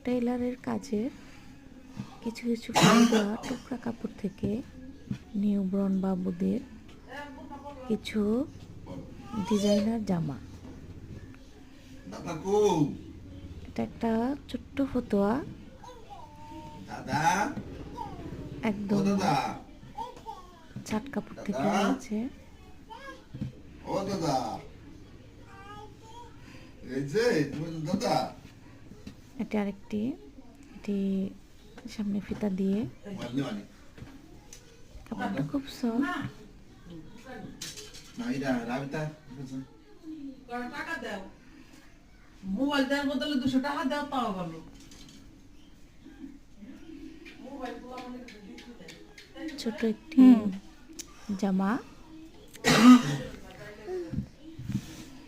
টেইলারের কাজের কিছু কিছু ফুল দেওয়া টুকরা কাপড় থেকে নিউবর্ন বাবুদের কিছু ডিজাইনার জামা। এটা একটা ছোট্ট ফতোয়া, একদম ছাট কাপড় থেকে হয়েছে। এটা আরেকটি, এটি সামনে ফিতা দিয়ে, কাপড়টা খুব সফট। মোবাইল দেওয়ার বদলে 200 টাকা দাও, তাও ভালো। ছোট একটি জামা,